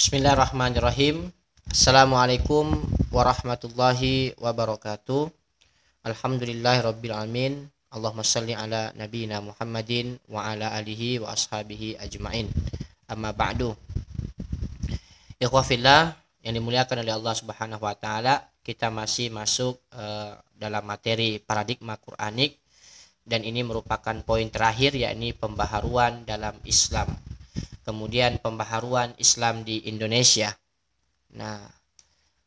Bismillahirrahmanirrahim. Assalamualaikum warahmatullahi wabarakatuh. Alhamdulillahirabbil alamin. Allahumma shalli ala nabiyyina Muhammadin wa ala alihi wa ashabihi ajmain. Amma ba'du. Ikhwah fillah yang dimuliakan oleh Allah Subhanahu wa taala, kita masih masuk dalam materi paradigma Quranik, dan ini merupakan poin terakhir, yakni pembaharuan dalam Islam. Kemudian pembaharuan Islam di Indonesia. Nah,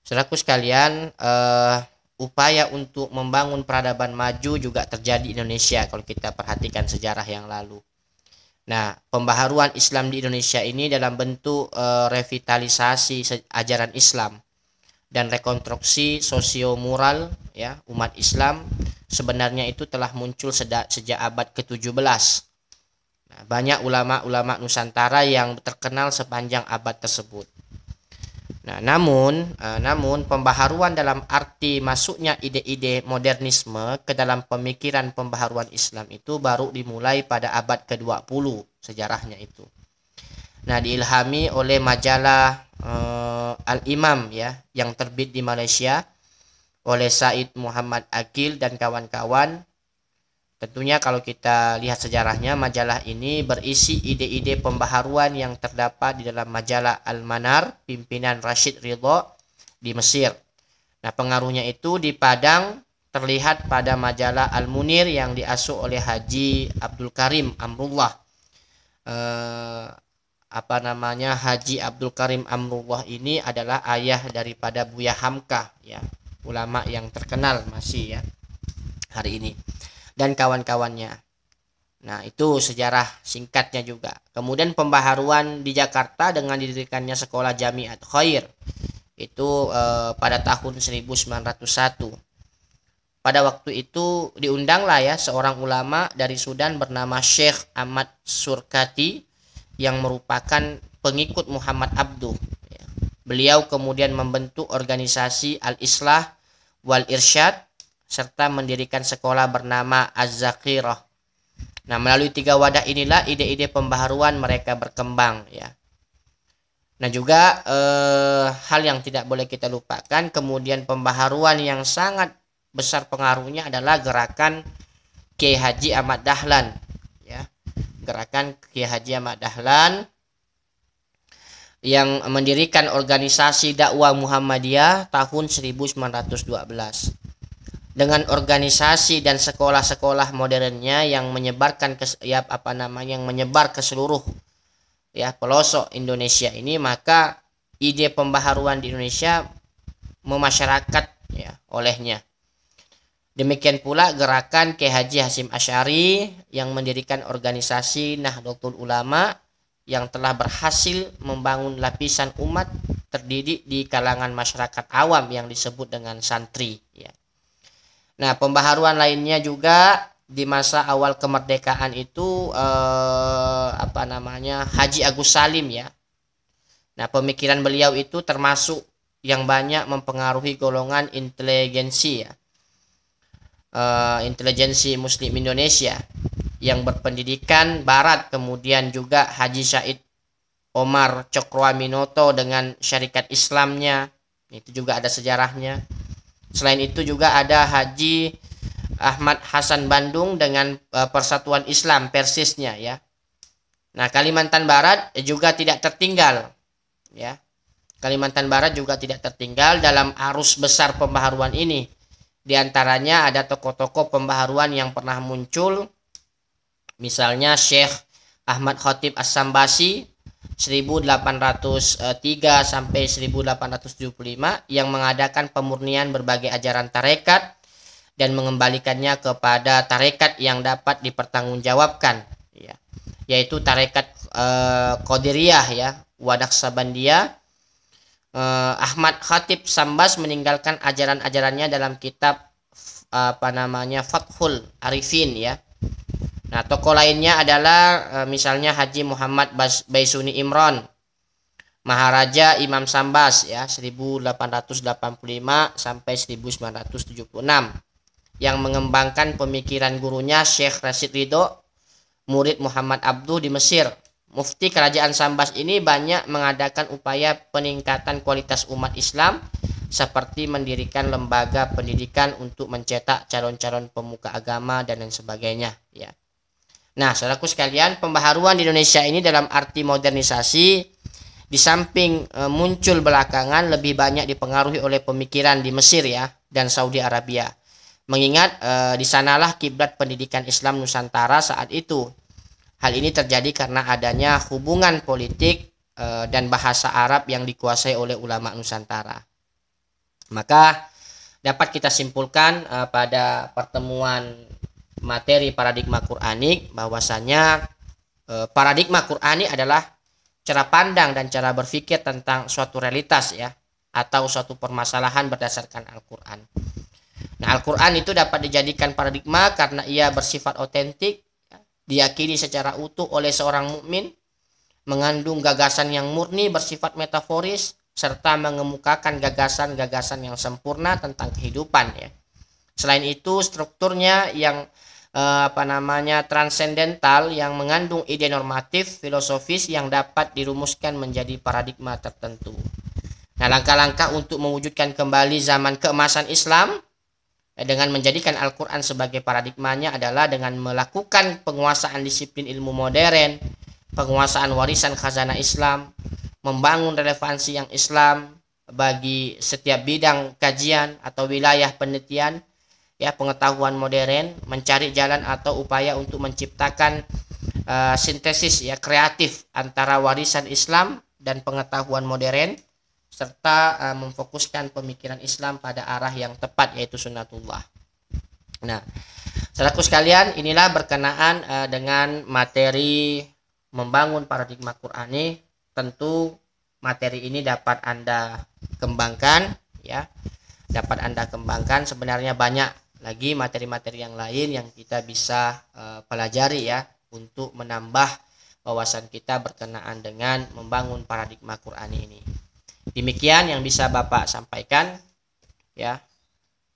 saudaraku sekalian, upaya untuk membangun peradaban maju juga terjadi di Indonesia kalau kita perhatikan sejarah yang lalu. Nah, pembaharuan Islam di Indonesia ini dalam bentuk revitalisasi ajaran Islam dan rekonstruksi sosio-moral ya umat Islam sebenarnya itu telah muncul sejak abad ke-17. Banyak ulama-ulama Nusantara yang terkenal sepanjang abad tersebut. Nah, namun pembaharuan dalam arti masuknya ide-ide modernisme ke dalam pemikiran pembaharuan Islam itu baru dimulai pada abad ke-20 sejarahnya itu. Nah, diilhami oleh majalah Al-Imam ya yang terbit di Malaysia oleh Said Muhammad Aqil dan kawan-kawan. Tentunya kalau kita lihat sejarahnya, majalah ini berisi ide-ide pembaharuan yang terdapat di dalam majalah Al-Manar pimpinan Rashid Ridho di Mesir. Nah, pengaruhnya itu di Padang terlihat pada majalah Al-Munir yang diasuh oleh Haji Abdul Karim Amrullah. Haji Abdul Karim Amrullah ini adalah ayah daripada Buya Hamka ya, ulama yang terkenal masih ya hari ini, dan kawan-kawannya. Nah, itu sejarah singkatnya juga. Kemudian pembaharuan di Jakarta dengan didirikannya sekolah Jamiat Khair itu pada tahun 1901. Pada waktu itu diundanglah ya seorang ulama dari Sudan bernama Syekh Ahmad Surkati yang merupakan pengikut Muhammad Abduh. Beliau kemudian membentuk organisasi Al-Islah wal Irsyad serta mendirikan sekolah bernama Az-Zakirah. Nah, melalui 3 wadah inilah ide-ide pembaharuan mereka berkembang ya. Nah, juga hal yang tidak boleh kita lupakan, kemudian pembaharuan yang sangat besar pengaruhnya adalah gerakan Kiai Haji Ahmad Dahlan ya. Gerakan Kiai Haji Ahmad Dahlan yang mendirikan organisasi dakwah Muhammadiyah tahun 1912. Dengan organisasi dan sekolah-sekolah modernnya yang menyebar ke seluruh ya pelosok Indonesia ini, maka ide pembaharuan di Indonesia memasyarakat ya olehnya. Demikian pula gerakan Kiai Haji Hasyim Asy'ari yang mendirikan organisasi Nahdlatul Ulama yang telah berhasil membangun lapisan umat terdidik di kalangan masyarakat awam yang disebut dengan santri ya. Nah, pembaharuan lainnya juga di masa awal kemerdekaan itu Haji Agus Salim ya. Nah, pemikiran beliau itu termasuk yang banyak mempengaruhi golongan inteligensi ya. Inteligensi Muslim Indonesia yang berpendidikan barat. Kemudian juga Haji Said Omar Cokroaminoto dengan syarikat Islamnya, itu juga ada sejarahnya. Selain itu juga ada Haji Ahmad Hasan Bandung dengan Persatuan Islam Persisnya ya. Nah, Kalimantan Barat juga tidak tertinggal ya. Kalimantan Barat juga tidak tertinggal dalam arus besar pembaharuan ini. Di antaranya ada tokoh-tokoh pembaharuan yang pernah muncul, misalnya Syekh Ahmad Khatib As-Sambasi 1803 sampai 1875 yang mengadakan pemurnian berbagai ajaran tarekat dan mengembalikannya kepada tarekat yang dapat dipertanggungjawabkan ya, yaitu tarekat Qadiriyah ya, Wadaksabandia. Ahmad Khatib Sambas meninggalkan ajaran-ajarannya dalam kitab Fathul Arifin ya. Nah, tokoh lainnya adalah misalnya Haji Muhammad Baisuni Imron, Maharaja Imam Sambas ya 1885 sampai 1976 yang mengembangkan pemikiran gurunya Syekh Rashid Ridho, murid Muhammad Abduh di Mesir. Mufti Kerajaan Sambas ini banyak mengadakan upaya peningkatan kualitas umat Islam seperti mendirikan lembaga pendidikan untuk mencetak calon-calon pemuka agama dan lain sebagainya ya. Nah, saudaraku sekalian, pembaharuan di Indonesia ini dalam arti modernisasi di samping muncul belakangan lebih banyak dipengaruhi oleh pemikiran di Mesir ya dan Saudi Arabia. Mengingat di sanalah kiblat pendidikan Islam Nusantara saat itu. Hal ini terjadi karena adanya hubungan politik dan bahasa Arab yang dikuasai oleh ulama Nusantara. Maka dapat kita simpulkan pada pertemuan materi paradigma Quranik bahwasanya paradigma Qurani adalah cara pandang dan cara berpikir tentang suatu realitas ya atau suatu permasalahan berdasarkan Al-Qur'an. Nah, Al-Qur'an itu dapat dijadikan paradigma karena ia bersifat otentik, diyakini secara utuh oleh seorang mukmin, mengandung gagasan yang murni bersifat metaforis, serta mengemukakan gagasan-gagasan yang sempurna tentang kehidupan ya. Selain itu, strukturnya yang transendental yang mengandung ide normatif filosofis yang dapat dirumuskan menjadi paradigma tertentu. Nah, langkah-langkah untuk mewujudkan kembali zaman keemasan Islam dengan menjadikan Al-Quran sebagai paradigmanya adalah dengan melakukan penguasaan disiplin ilmu modern, penguasaan warisan khazanah Islam, membangun relevansi yang Islam bagi setiap bidang kajian atau wilayah penelitian, ya pengetahuan modern, mencari jalan atau upaya untuk menciptakan sintesis ya kreatif antara warisan Islam dan pengetahuan modern, serta memfokuskan pemikiran Islam pada arah yang tepat yaitu sunnatullah. Nah, saudaraku sekalian, inilah berkenaan dengan materi membangun paradigma Qurani. Tentu materi ini dapat Anda kembangkan ya. Dapat Anda kembangkan, sebenarnya banyak lagi materi-materi yang lain yang kita bisa pelajari ya untuk menambah wawasan kita berkenaan dengan membangun paradigma Qurani ini. Demikian yang bisa Bapak sampaikan ya.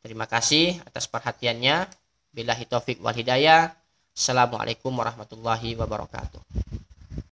Terima kasih atas perhatiannya. Billahi taufik wal hidayah. Assalamualaikum warahmatullahi wabarakatuh.